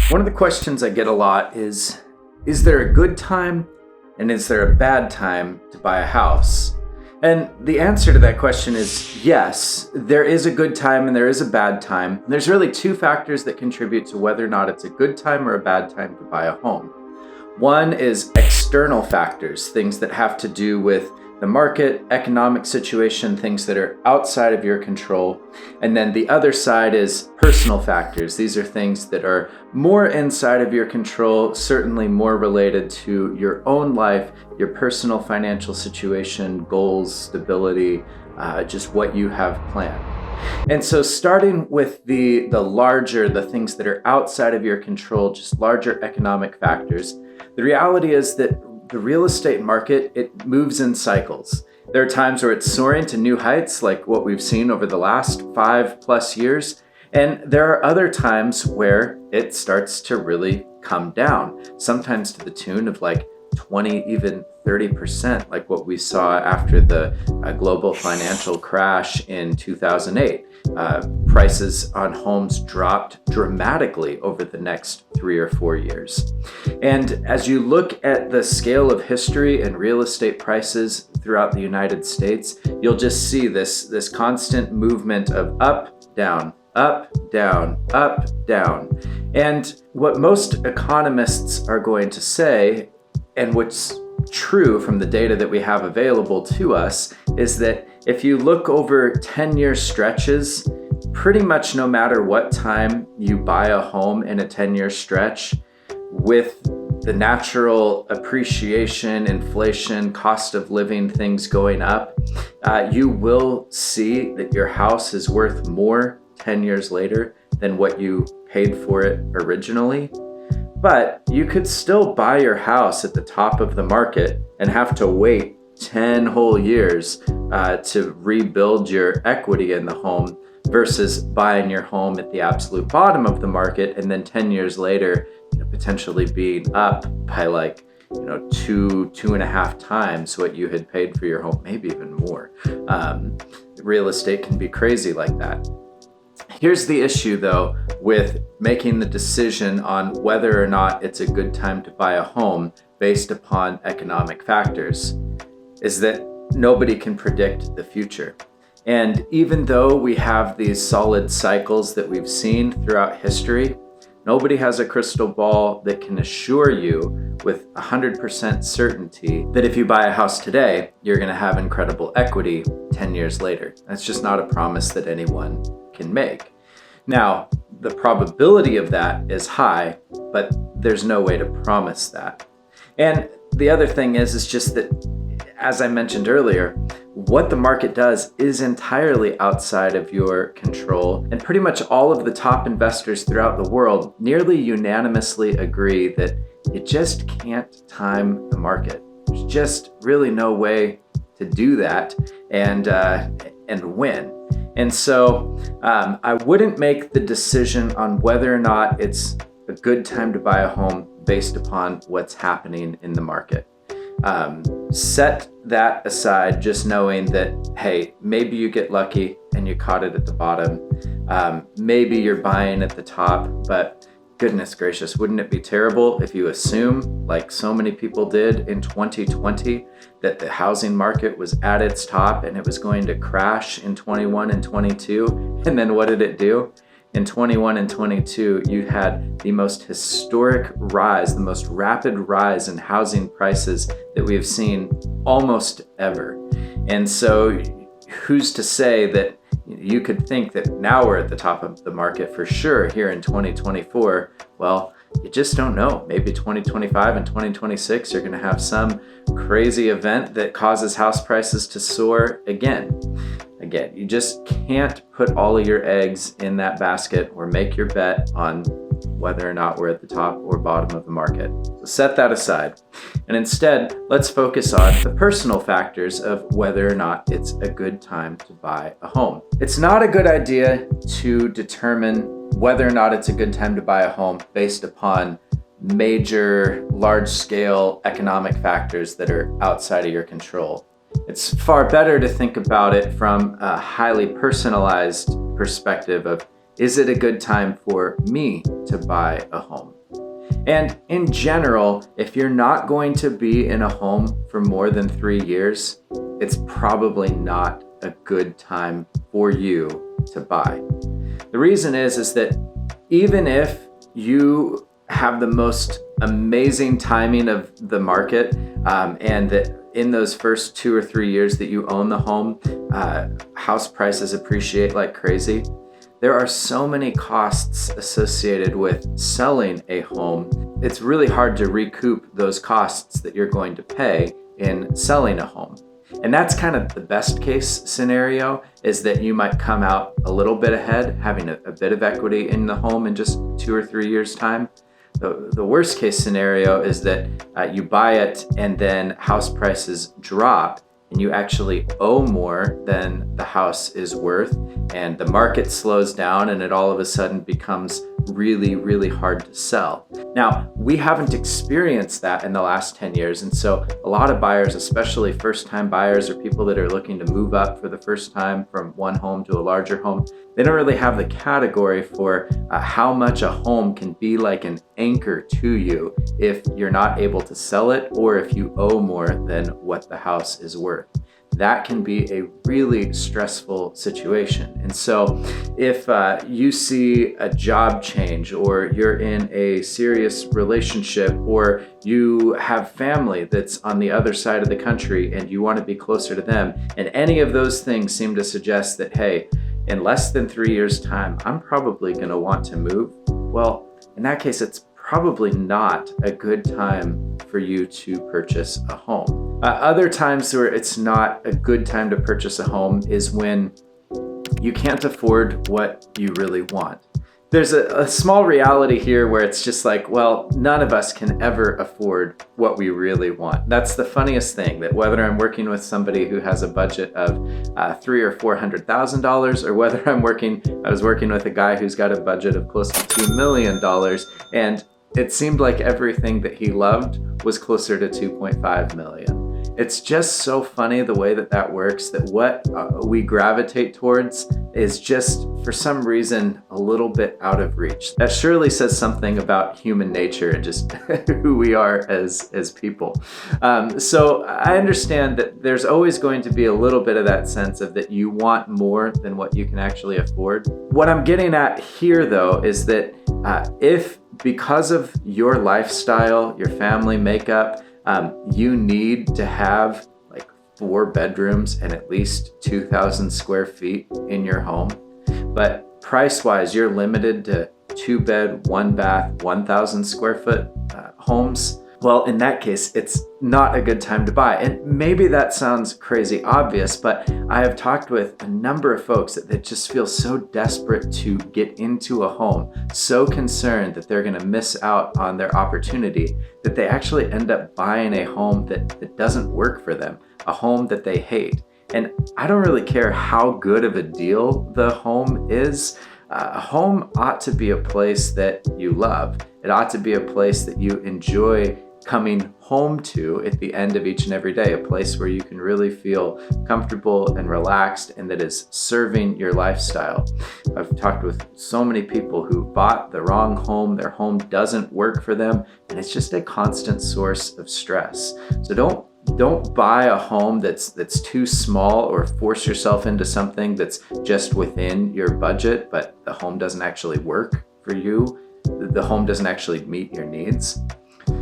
One of the questions I get a lot is there a good time and is there a bad time to buy a house? And the answer to that question is yes, there is a good time and there is a bad time. There's really two factors that contribute to whether or not it's a good time or a bad time to buy a home. One is external factors, things that have to do with the market, economic situation, things that are outside of your control. And then the other side is personal factors. These are things that are more inside of your control, certainly more related to your own life, your personal financial situation, goals, stability, just what you have planned. And so starting with the things that are outside of your control, just larger economic factors, the reality is that the real estate market, it moves in cycles. There are times where it's soaring to new heights, like what we've seen over the last 5+ years. And there are other times where it starts to really come down, sometimes to the tune of like 20, even 30%, like what we saw after the global financial crash in 2008. Prices on homes dropped dramatically over the next 3 or 4 years. And as you look at the scale of history and real estate prices throughout the United States, you'll just see this constant movement of up, down, up, down, up, down. And what most economists are going to say, and what's true from the data that we have available to us, is that if you look over 10-year stretches, pretty much no matter what time you buy a home in a 10-year stretch, with the natural appreciation, inflation, cost of living, things going up, you will see that your house is worth more 10 years later than what you paid for it originally. But you could still buy your house at the top of the market and have to wait 10 whole years to rebuild your equity in the home versus buying your home at the absolute bottom of the market and then 10 years later, potentially being up by like, 2.5 times what you had paid for your home, maybe even more. Real estate can be crazy like that. Here's the issue, though, with making the decision on whether or not it's a good time to buy a home based upon economic factors, is that nobody can predict the future. And even though we have these solid cycles that we've seen throughout history, nobody has a crystal ball that can assure you with 100% certainty that if you buy a house today, you're going to have incredible equity 10 years later. That's just not a promise that anyone can make. Now, the probability of that is high, but there's no way to promise that. And the other thing is just that, as I mentioned earlier, what the market does is entirely outside of your control. And pretty much all of the top investors throughout the world nearly unanimously agree that you just can't time the market. There's just really no way to do that and win. And so I wouldn't make the decision on whether or not it's a good time to buy a home based upon what's happening in the market. Set that aside, just knowing that, hey, maybe you get lucky and you caught it at the bottom. Maybe you're buying at the top, but goodness gracious, wouldn't it be terrible if you assume, like so many people did in 2020, that the housing market was at its top and it was going to crash in 21 and 22? And then what did it do? In 21 and 22, you had the most historic rise, the most rapid rise in housing prices that we have seen almost ever. And so who's to say that you could think that now we're at the top of the market for sure here in 2024? Well, you just don't know. Maybe 2025 and 2026, you're going to have some crazy event that causes house prices to soar again. Again, you just can't put all of your eggs in that basket or make your bet on whether or not we're at the top or bottom of the market. So set that aside. And instead, let's focus on the personal factors of whether or not it's a good time to buy a home. It's not a good idea to determine whether or not it's a good time to buy a home based upon major, large-scale economic factors that are outside of your control. It's far better to think about it from a highly personalized perspective of, is it a good time for me to buy a home? And in general, if you're not going to be in a home for more than 3 years, it's probably not a good time for you to buy. The reason is that even if you have the most amazing timing of the market, and that in those first 2 or 3 years that you own the home, house prices appreciate like crazy, there are so many costs associated with selling a home. It's really hard to recoup those costs that you're going to pay in selling a home. And that's kind of the best case scenario, is that you might come out a little bit ahead, having a bit of equity in the home in just 2 or 3 years' time. The worst case scenario is that you buy it and then house prices drop and you actually owe more than the house is worth, and the market slows down and it all of a sudden becomes really, really hard to sell. Now, we haven't experienced that in the last 10 years. And so a lot of buyers, especially first-time buyers or people that are looking to move up for the first time from one home to a larger home, they don't really have the category for how much a home can be like an anchor to you if you're not able to sell it or if you owe more than what the house is worth. That can be a really stressful situation. And so if you see a job change, or you're in a serious relationship, or you have family that's on the other side of the country and you want to be closer to them, and any of those things seem to suggest that, hey, in less than 3 years' time, I'm probably going to want to move, well, in that case, it's probably not a good time for you to purchase a home. Other times where it's not a good time to purchase a home is when you can't afford what you really want. There's a small reality here where it's just like, well, none of us can ever afford what we really want. That's the funniest thing, that whether I'm working with somebody who has a budget of $300,000 or $400,000, or whether I was working with a guy who's got a budget of close to $2 million, and it seemed like everything that he loved was closer to 2.5 million. It's just so funny the way that works, that what we gravitate towards is just, for some reason, a little bit out of reach. That surely says something about human nature and just who we are as people. So I understand that there's always going to be a little bit of that sense of that you want more than what you can actually afford. What I'm getting at here, though, is that if because of your lifestyle, your family makeup, you need to have like 4 bedrooms and at least 2,000 square feet in your home, but price-wise, you're limited to 2-bed, 1-bath, 1,000 square foot homes, well, in that case, it's not a good time to buy. And maybe that sounds crazy obvious, but I have talked with a number of folks that just feel so desperate to get into a home, so concerned that they're going to miss out on their opportunity, that they actually end up buying a home that doesn't work for them, a home that they hate. And I don't really care how good of a deal the home is. A home ought to be a place that you love. It ought to be a place that you enjoy coming home to at the end of each and every day, a place where you can really feel comfortable and relaxed and that is serving your lifestyle. I've talked with so many people who bought the wrong home, their home doesn't work for them, and it's just a constant source of stress. So don't buy a home that's too small, or force yourself into something that's just within your budget, but the home doesn't actually work for you. The home doesn't actually meet your needs.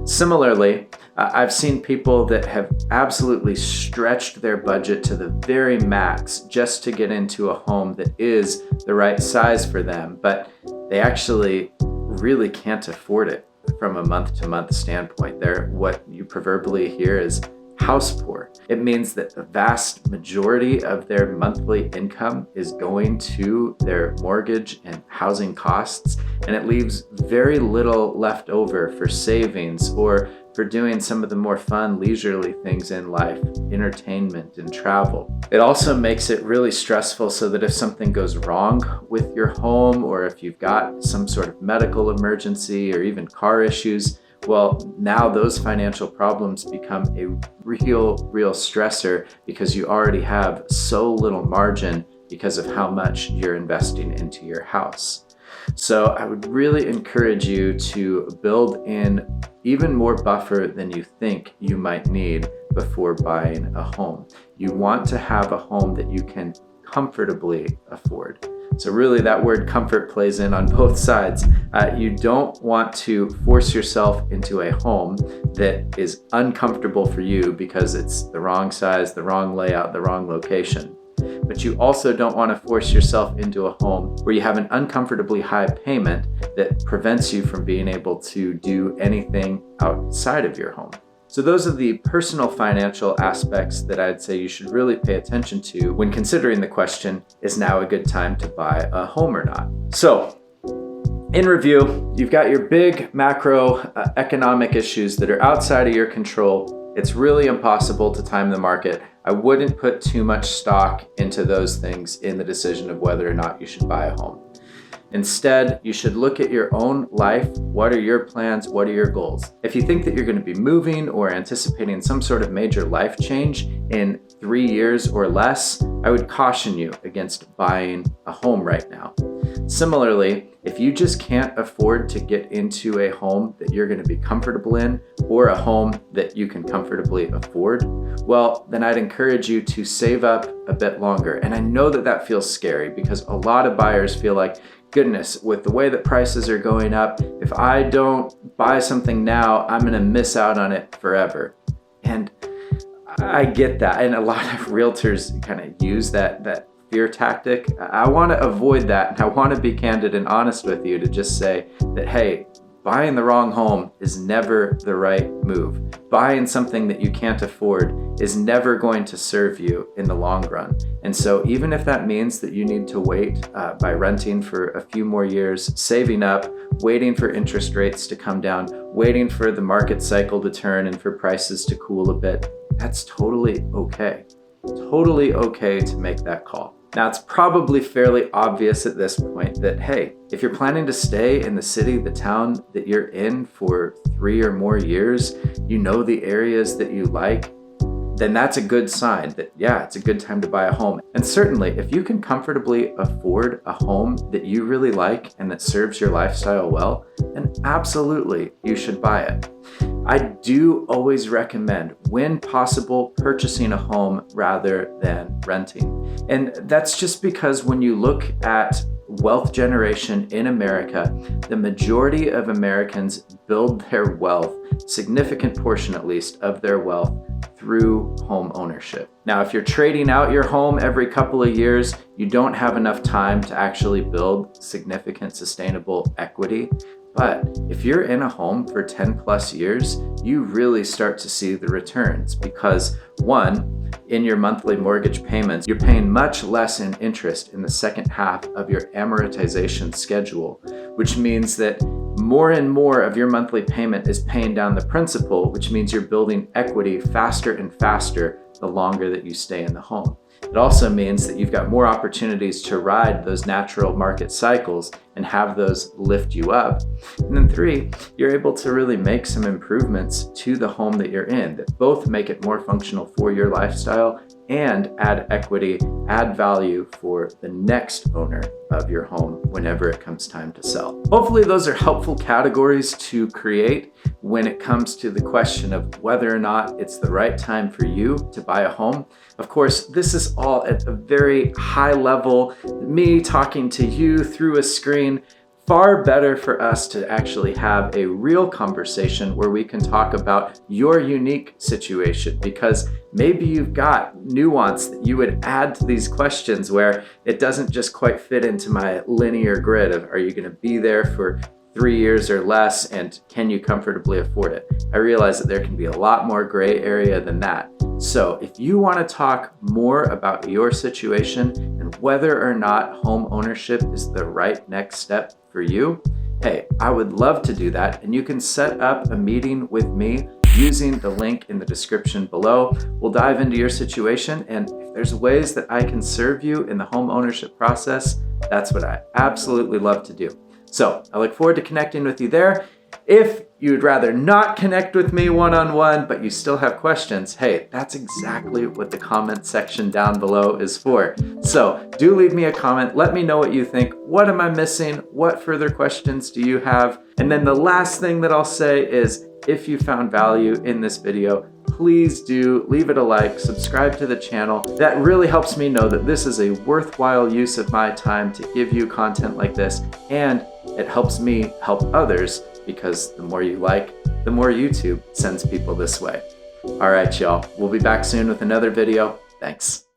Similarly, I've seen people that have absolutely stretched their budget to the very max just to get into a home that is the right size for them, but they actually really can't afford it from a month-to-month standpoint. What you proverbially hear is house poor. It means that the vast majority of their monthly income is going to their mortgage and housing costs, and it leaves very little left over for savings or for doing some of the more fun, leisurely things in life, entertainment and travel. It also makes it really stressful, so that if something goes wrong with your home, or if you've got some sort of medical emergency or even car issues, well, now those financial problems become a real stressor, because you already have so little margin because of how much you're investing into your house. So I would really encourage you to build in even more buffer than you think you might need before buying a home. You want to have a home that you can comfortably afford. So really that word comfort plays in on both sides. You don't want to force yourself into a home that is uncomfortable for you because it's the wrong size, the wrong layout, the wrong location. But you also don't want to force yourself into a home where you have an uncomfortably high payment that prevents you from being able to do anything outside of your home. So those are the personal financial aspects that I'd say you should really pay attention to when considering the question, is now a good time to buy a home or not? So in review, you've got your big macro economic issues that are outside of your control. It's really impossible to time the market. I wouldn't put too much stock into those things in the decision of whether or not you should buy a home. Instead, you should look at your own life. What are your plans? What are your goals? If you think that you're going to be moving or anticipating some sort of major life change in 3 years or less, I would caution you against buying a home right now. Similarly, if you just can't afford to get into a home that you're going to be comfortable in or a home that you can comfortably afford, well, then I'd encourage you to save up a bit longer. And I know that that feels scary because a lot of buyers feel like, goodness, with the way that prices are going up, if I don't buy something now, I'm going to miss out on it forever. And I get that. And a lot of realtors kind of use that fear tactic. I want to avoid that. And I want to be candid and honest with you to just say that, hey, buying the wrong home is never the right move. Buying something that you can't afford is never going to serve you in the long run. And so even if that means that you need to wait by renting for a few more years, saving up, waiting for interest rates to come down, waiting for the market cycle to turn and for prices to cool a bit, that's totally okay. Totally okay to make that call. Now, it's probably fairly obvious at this point that, hey, if you're planning to stay in the city, the town that you're in for 3 or more years, you know the areas that you like, then that's a good sign that, yeah, it's a good time to buy a home. And certainly, if you can comfortably afford a home that you really like and that serves your lifestyle well, then absolutely you should buy it. I do always recommend, when possible, purchasing a home rather than renting. And that's just because when you look at wealth generation in America, the majority of Americans build their wealth, significant portion at least of their wealth, through home ownership. Now, if you're trading out your home every couple of years, you don't have enough time to actually build significant sustainable equity. But if you're in a home for 10 plus years, you really start to see the returns because, one, in your monthly mortgage payments, you're paying much less in interest in the second half of your amortization schedule, which means that more and more of your monthly payment is paying down the principal, which means you're building equity faster and faster the longer that you stay in the home. It also means that you've got more opportunities to ride those natural market cycles and have those lift you up. And then 3, you're able to really make some improvements to the home that you're in that both make it more functional for your lifestyle and add equity, add value for the next owner of your home whenever it comes time to sell. Hopefully those are helpful categories to create when it comes to the question of whether or not it's the right time for you to buy a home. Of course, this is all at a very high level, me talking to you through a screen. Far better for us to actually have a real conversation where we can talk about your unique situation, because maybe you've got nuance that you would add to these questions where it doesn't just quite fit into my linear grid of, are you going to be there for 3 years or less, and can you comfortably afford it? I realize that there can be a lot more gray area than that. So if you want to talk more about your situation and whether or not home ownership is the right next step for you, hey, I would love to do that. And you can set up a meeting with me using the link in the description below. We'll dive into your situation, and if there's ways that I can serve you in the home ownership process, that's what I absolutely love to do. So I look forward to connecting with you there. If you'd rather not connect with me one-on-one, but you still have questions, hey, that's exactly what the comment section down below is for. So do leave me a comment. Let me know what you think. What am I missing? What further questions do you have? And then the last thing that I'll say is, if you found value in this video, please do leave it a like, subscribe to the channel. That really helps me know that this is a worthwhile use of my time to give you content like this, and it helps me help others, because the more you like, the more YouTube sends people this way. All right, y'all. We'll be back soon with another video. Thanks.